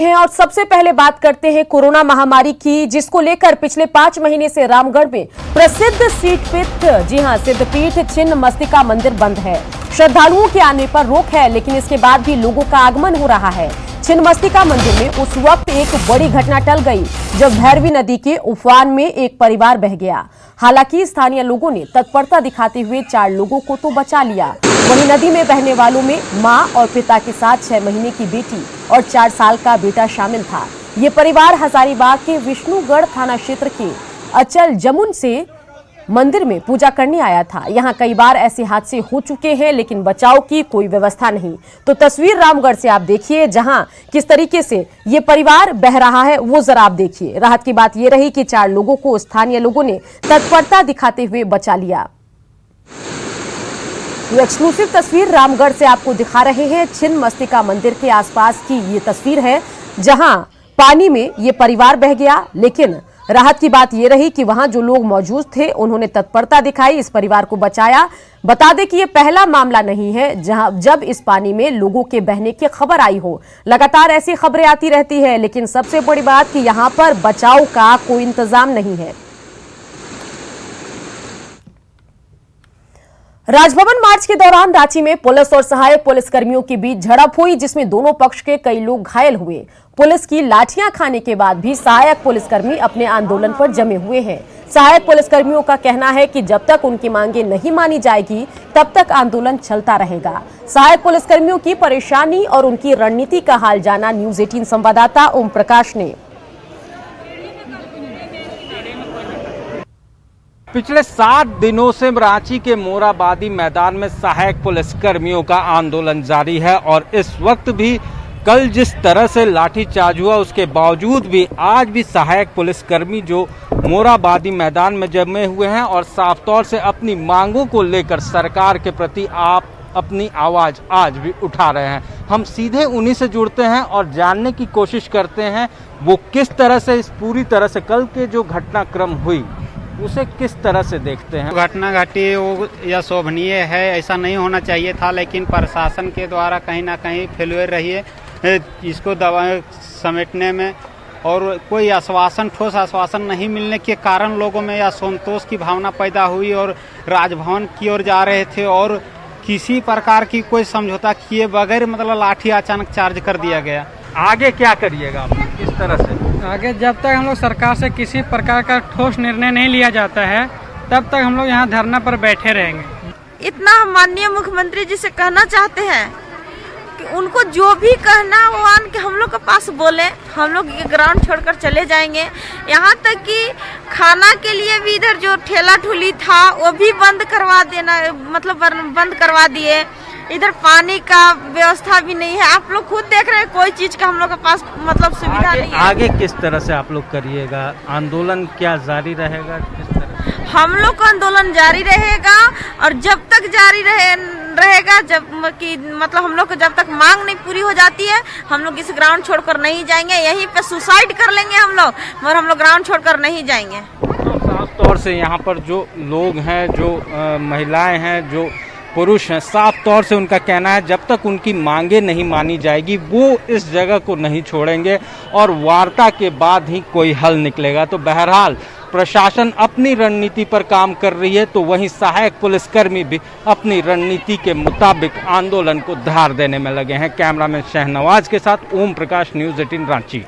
हैं और सबसे पहले बात करते हैं कोरोना महामारी की, जिसको लेकर पिछले 5 महीने से रामगढ़ में प्रसिद्ध सिद्धपीठ, जी हां, सिद्धपीठ छिन्नमस्तिका मंदिर बंद है। श्रद्धालुओं के आने पर रोक है, लेकिन इसके बाद भी लोगों का आगमन हो रहा है। छिन्नमस्तिका मंदिर में उस वक्त एक बड़ी घटना टल गई जब भैरवी नदी के उफान में एक परिवार बह गया। हालांकि स्थानीय लोगों ने तत्परता दिखाते हुए 4 लोगों को तो बचा लिया। वहीं नदी में बहने वालों में मां और पिता के साथ 6 महीने की बेटी और 4 साल का बेटा शामिल था। ये परिवार हजारीबाग के विष्णुगढ़ थाना क्षेत्र के अचल जमुन से मंदिर में पूजा करने आया था। यहाँ कई बार ऐसे हादसे हो चुके हैं, लेकिन बचाव की कोई व्यवस्था नहीं। तो तस्वीर रामगढ़ से आप देखिए, जहां किस तरीके से ये परिवार बह रहा है, वो जरा आप देखिए। राहत की बात ये रही कि 4 लोगों को स्थानीय लोगों ने तत्परता दिखाते हुए बचा लिया। ये एक्सक्लूसिव तस्वीर रामगढ़ से आपको दिखा रहे हैं। छिन्नमस्तिका मंदिर के आसपास की ये तस्वीर है, जहां पानी में ये परिवार बह गया, लेकिन राहत की बात यह रही कि वहां जो लोग मौजूद थे उन्होंने तत्परता दिखाई, इस परिवार को बचाया। बता दें कि यह पहला मामला नहीं है जब इस पानी में लोगों के बहने की खबर आई हो। लगातार ऐसी खबरें आती रहती है, लेकिन सबसे बड़ी बात कि यहां पर बचाव का कोई इंतजाम नहीं है। राजभवन मार्च के दौरान रांची में पुलिस और सहायक पुलिसकर्मियों के बीच झड़प हुई, जिसमें दोनों पक्ष के कई लोग घायल हुए। पुलिस की लाठियां खाने के बाद भी सहायक पुलिसकर्मी अपने आंदोलन पर जमे हुए हैं। सहायक पुलिसकर्मियों का कहना है कि जब तक उनकी मांगे नहीं मानी जाएगी, तब तक आंदोलन चलता रहेगा। सहायक पुलिसकर्मियों की परेशानी और उनकी रणनीति का हाल जाना न्यूज 18 संवाददाता ओम प्रकाश ने। पिछले 7 दिनों से रांची के मोराबादी मैदान में सहायक पुलिसकर्मियों का आंदोलन जारी है और इस वक्त भी कल जिस तरह से लाठीचार्ज हुआ, उसके बावजूद भी आज भी सहायक पुलिसकर्मी जो मोराबादी मैदान में जमे हुए हैं और साफ तौर से अपनी मांगों को लेकर सरकार के प्रति आप अपनी आवाज़ आज भी उठा रहे हैं। हम सीधे उन्हीं से जुड़ते हैं और जानने की कोशिश करते हैं वो किस तरह से इस पूरी तरह से कल के जो घटनाक्रम हुई उसे किस तरह से देखते हैं। घटना घटी वो यह शोभनीय है, ऐसा नहीं होना चाहिए था, लेकिन प्रशासन के द्वारा कहीं ना कहीं फेलुअर रही है इसको दवा समेटने में, और कोई आश्वासन, ठोस आश्वासन नहीं मिलने के कारण लोगों में असंतोष की भावना पैदा हुई और राजभवन की ओर जा रहे थे और किसी प्रकार की कोई समझौता किए बगैर मतलब लाठी अचानक चार्ज कर दिया गया। आगे क्या करिएगा आप, किस तरह से? आगे जब तक हम लोग सरकार से किसी प्रकार का ठोस निर्णय नहीं लिया जाता है, तब तक हम लोग यहाँ धरना पर बैठे रहेंगे। इतना हम माननीय मुख्यमंत्री जी से कहना चाहते हैं कि उनको जो भी कहना वो आन के हम लोग के पास बोले, हम लोग ये ग्राउंड छोड़कर चले जाएंगे। यहाँ तक कि खाना के लिए भी इधर जो ठेला ठुली था वो भी बंद करवा देना, मतलब बंद करवा दिए। इधर पानी का व्यवस्था भी नहीं है, आप लोग खुद देख रहे हैं, कोई चीज का हम लोग के पास मतलब सुविधा नहीं है। आगे किस तरह से आप लोग करिएगा? आंदोलन क्या जारी रहेगा? किस तरह? हम लोग का आंदोलन जारी रहेगा और जब तक जारी रहेगा जब कि मतलब हम लोग को जब तक मांग नहीं पूरी हो जाती है, हम लोग इस ग्राउंड छोड़कर नहीं जाएंगे। यहीं पे सुसाइड कर लेंगे हम लोग, मगर हम लोग ग्राउंड छोड़कर नहीं जाएंगे। तो साफ तौर से यहाँ पर जो लोग हैं, जो महिलाएं हैं, जो पुरुष हैं, साफ तौर से उनका कहना है जब तक उनकी मांगे नहीं मानी जाएगी वो इस जगह को नहीं छोड़ेंगे और वार्ता के बाद ही कोई हल निकलेगा। तो बहरहाल प्रशासन अपनी रणनीति पर काम कर रही है, तो वहीं सहायक पुलिसकर्मी भी अपनी रणनीति के मुताबिक आंदोलन को धार देने में लगे हैं। कैमरामैन शहनवाज के साथ ओम प्रकाश, न्यूज 18 रांची।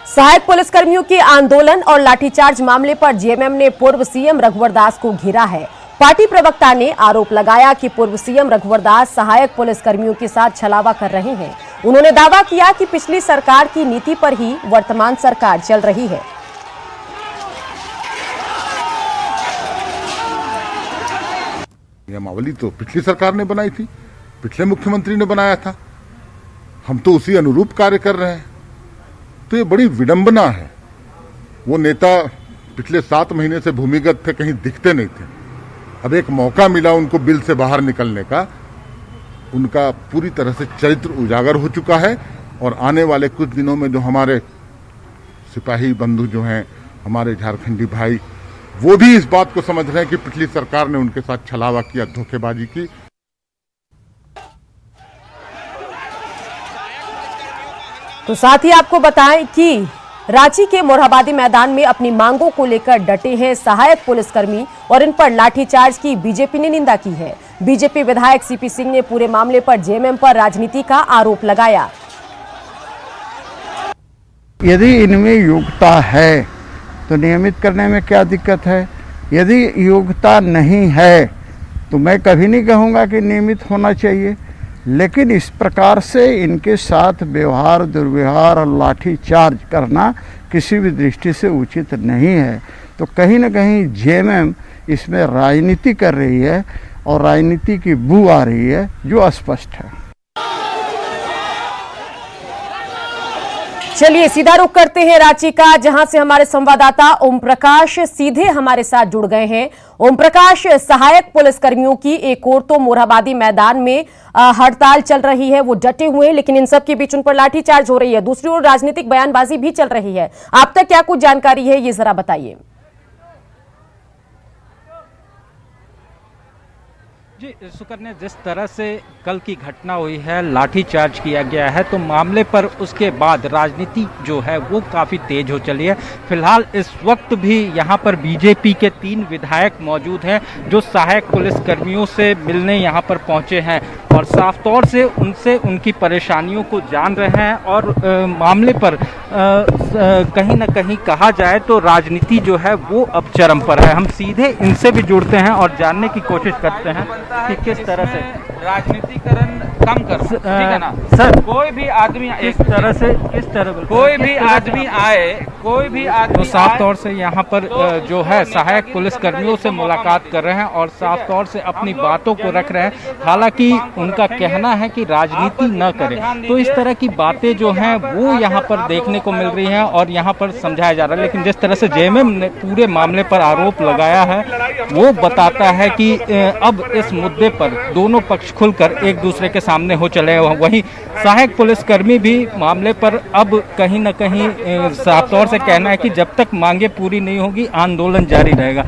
सहायक पुलिसकर्मियों के आंदोलन और लाठीचार्ज मामले पर जेएमएम ने पूर्व सीएम रघुवर दास को घेरा है। पार्टी प्रवक्ता ने आरोप लगाया कि पूर्व सीएम रघुवर दास सहायक पुलिसकर्मियों के साथ छलावा कर रहे हैं। उन्होंने दावा किया कि पिछली सरकार की नीति पर ही वर्तमान सरकार चल रही है। नियमावली तो पिछली सरकार ने बनाई थी, पिछले मुख्यमंत्री ने बनाया था, हम तो उसी अनुरूप कार्य कर रहे हैं। तो ये बड़ी विडंबना है। वो नेता पिछले 7 महीने से भूमिगत थे, कहीं दिखते नहीं थे। अब एक मौका मिला उनको बिल से बाहर निकलने का, उनका पूरी तरह से चरित्र उजागर हो चुका है। और आने वाले कुछ दिनों में जो हमारे सिपाही बंधु जो हैं, हमारे झारखंडी भाई, वो भी इस बात को समझ रहे हैं कि पिछली सरकार ने उनके साथ छलावा किया, धोखेबाजी की। तो साथ ही आपको बताएं कि रांची के मोरहाबादी मैदान में अपनी मांगों को लेकर डटे हैं सहायक पुलिसकर्मी और इन पर लाठीचार्ज की बीजेपी ने निंदा की है। बीजेपी विधायक सीपी सिंह ने पूरे मामले पर जेएमएम पर राजनीति का आरोप लगाया। यदि इनमें योग्यता है तो नियमित करने में क्या दिक्कत है? यदि योग्यता नहीं है तो मैं कभी नहीं कहूँगा कि नियमित होना चाहिए, लेकिन इस प्रकार से इनके साथ व्यवहार, दुर्व्यवहार और लाठीचार्ज करना किसी भी दृष्टि से उचित नहीं है। तो कहीं न कहीं जेएमएम इसमें राजनीति कर रही है और राजनीति की बू आ रही है, जो स्पष्ट है। चलिए सीधा रुख करते हैं रांची का, जहां से हमारे संवाददाता ओम प्रकाश सीधे हमारे साथ जुड़ गए हैं। ओम प्रकाश, सहायक पुलिसकर्मियों की एक ओर तो मोरहाबादी मैदान में हड़ताल चल रही है, वो डटे हुए हैं, लेकिन इन सब के बीच उन पर लाठीचार्ज हो रही है। दूसरी ओर राजनीतिक बयानबाजी भी चल रही है। आप तक क्या कुछ जानकारी है, ये जरा बताइए। जी सुकन्या, जिस तरह से कल की घटना हुई है, लाठीचार्ज किया गया है, तो मामले पर उसके बाद राजनीति जो है वो काफ़ी तेज हो चली है। फिलहाल इस वक्त भी यहाँ पर बीजेपी के 3 विधायक मौजूद हैं जो सहायक पुलिसकर्मियों से मिलने यहाँ पर पहुँचे हैं और साफ तौर से उनसे उनकी परेशानियों को जान रहे हैं और मामले पर कहीं ना कहीं कहा जाए तो राजनीति जो है वो अब चरम पर है। हम सीधे इनसे भी जुड़ते हैं और जानने की कोशिश करते हैं कि किस तरह से राजनीतिकरण कम कर, ठीक है ना सर। कोई भी आदमी इस तरह से किस तरह कोई भी आदमी आए, कोई भी आदमी तो साफ तौर से यहाँ पर जो है सहायक पुलिसकर्मियों से मुलाकात कर रहे हैं और साफ तौर से अपनी बातों को रख रहे हैं। हालांकि उनका कहना है कि राजनीति न करें, तो इस तरह की बातें जो हैं वो यहाँ पर देखने को मिल रही हैं और यहाँ पर समझाया जा रहा है। लेकिन जिस तरह से जेएमएम ने पूरे मामले पर आरोप लगाया है वो बताता है कि अब इस मुद्दे पर दोनों पक्ष खुलकर एक दूसरे के सामने हो चले। वहीं सहायक पुलिसकर्मी भी मामले पर अब कहीं न कहीं साफ तौर से कहना है कि जब तक मांगे पूरी नहीं होगी आंदोलन जारी रहेगा।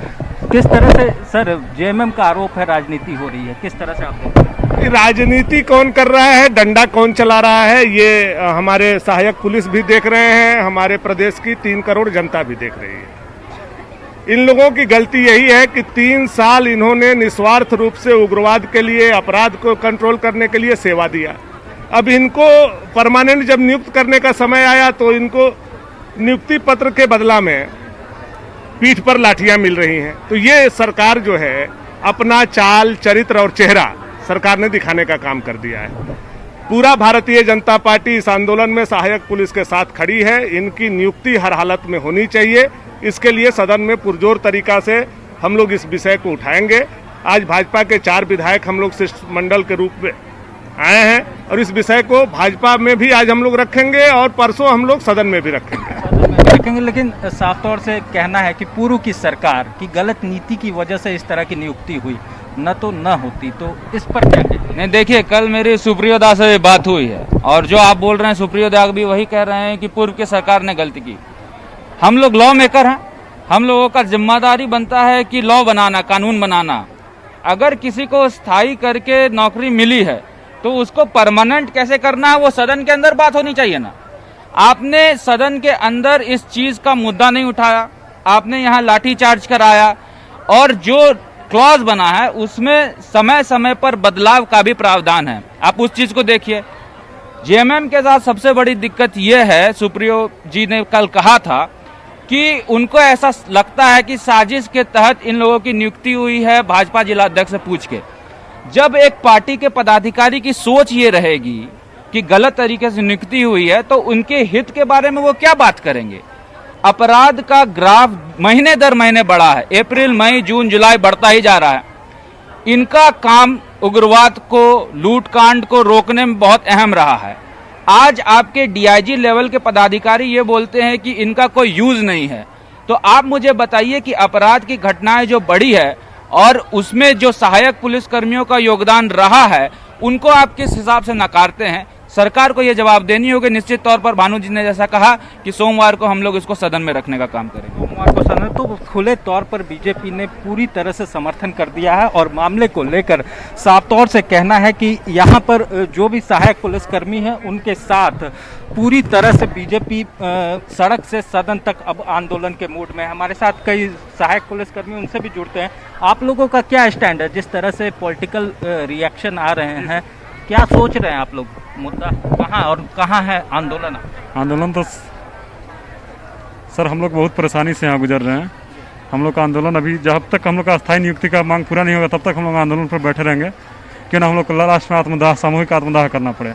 किस तरह से सर जेएमएम का आरोप है राजनीति हो रही है, किस तरह से आप देखते हैं? राजनीति कौन कर रहा है, डंडा कौन चला रहा है, ये हमारे सहायक पुलिस भी देख रहे हैं, हमारे प्रदेश की 3 करोड़ जनता भी देख रही है। इन लोगों की गलती यही है कि 3 साल इन्होंने निस्वार्थ रूप से उग्रवाद के लिए, अपराध को कंट्रोल करने के लिए सेवा दिया। अब इनको परमानेंट जब नियुक्त करने का समय आया तो इनको नियुक्ति पत्र के बदला में पीठ पर लाठियां मिल रही हैं। तो ये सरकार जो है अपना चाल, चरित्र और चेहरा सरकार ने दिखाने का काम कर दिया है। पूरा भारतीय जनता पार्टी इस आंदोलन में सहायक पुलिस के साथ खड़ी है। इनकी नियुक्ति हर हालत में होनी चाहिए। इसके लिए सदन में पुरजोर तरीका से हम लोग इस विषय को उठाएंगे। आज भाजपा के 4 विधायक हम लोग शिष्टमंडल के रूप में आए हैं और इस विषय को भाजपा में भी आज हम लोग रखेंगे और परसों हम लोग सदन में भी रखेंगे। लेकिन साफ तौर से कहना है कि पूर्व की सरकार की गलत नीति की वजह से इस तरह की नियुक्ति हुई, न तो न होती, तो इस पर क्या कहें? नहीं, देखिए कल मेरी सुप्रियो दास से बात हुई है और जो आप बोल रहे हैं सुप्रियो दास भी वही कह रहे हैं कि पूर्व की सरकार ने गलती की। हम लोग लॉ मेकर हैं, हम लोगों का जिम्मेदारी बनता है कि लॉ बनाना, कानून बनाना। अगर किसी को स्थायी करके नौकरी मिली है तो उसको परमानेंट कैसे करना है वो सदन के अंदर बात होनी चाहिए ना। आपने सदन के अंदर इस चीज का मुद्दा नहीं उठाया, आपने यहाँ लाठीचार्ज कराया और जो क्लॉज बना है उसमें समय समय पर बदलाव का भी प्रावधान है। आप उस चीज को देखिए। जेएमएम के साथ सबसे बड़ी दिक्कत यह है, सुप्रियो जी ने कल कहा था कि उनको ऐसा लगता है कि साजिश के तहत इन लोगों की नियुक्ति हुई है भाजपा जिला अध्यक्ष से पूछ के। जब एक पार्टी के पदाधिकारी की सोच ये रहेगी कि गलत तरीके से नियुक्ति हुई है तो उनके हित के बारे में वो क्या बात करेंगे? अपराध का ग्राफ महीने दर महीने बढ़ा है, अप्रैल, मई, जून, जुलाई बढ़ता ही जा रहा है। इनका काम उग्रवाद को, लूटकांड को रोकने में बहुत अहम रहा है। आज आपके डीआईजी लेवल के पदाधिकारी ये बोलते हैं कि इनका कोई यूज नहीं है। तो आप मुझे बताइए कि अपराध की घटनाएं जो बढ़ी है और उसमें जो सहायक पुलिसकर्मियों का योगदान रहा है उनको आप किस हिसाब से नकारते हैं? सरकार को ये जवाब देनी होगी। निश्चित तौर पर भानु जी ने जैसा कहा कि सोमवार को हम लोग इसको सदन में रखने का काम करेंगे। सोमवार को सदन तो खुले तौर पर बीजेपी ने पूरी तरह से समर्थन कर दिया है और मामले को लेकर साफ तौर से कहना है कि यहाँ पर जो भी सहायक पुलिसकर्मी हैं उनके साथ पूरी तरह से बीजेपी सड़क से सदन तक अब आंदोलन के मूड में है। हमारे साथ कई सहायक पुलिसकर्मी, उनसे भी जुड़ते हैं। आप लोगों का क्या स्टैंड है? जिस तरह से पॉलिटिकल रिएक्शन आ रहे हैं, क्या सोच रहे हैं आप लोग? मुद्दा कहाँ और कहाँ है आंदोलन? आंदोलन तो सर हम लोग बहुत परेशानी से यहाँ गुजर रहे हैं। हम लोग का आंदोलन अभी जब तक हम लोग का अस्थायी नियुक्ति का मांग पूरा नहीं होगा तब तक हम लोग आंदोलन पर बैठे रहेंगे, क्यों ना हम लोग को लास्ट में आत्मदाह, सामूहिक आत्मदाह करना पड़े।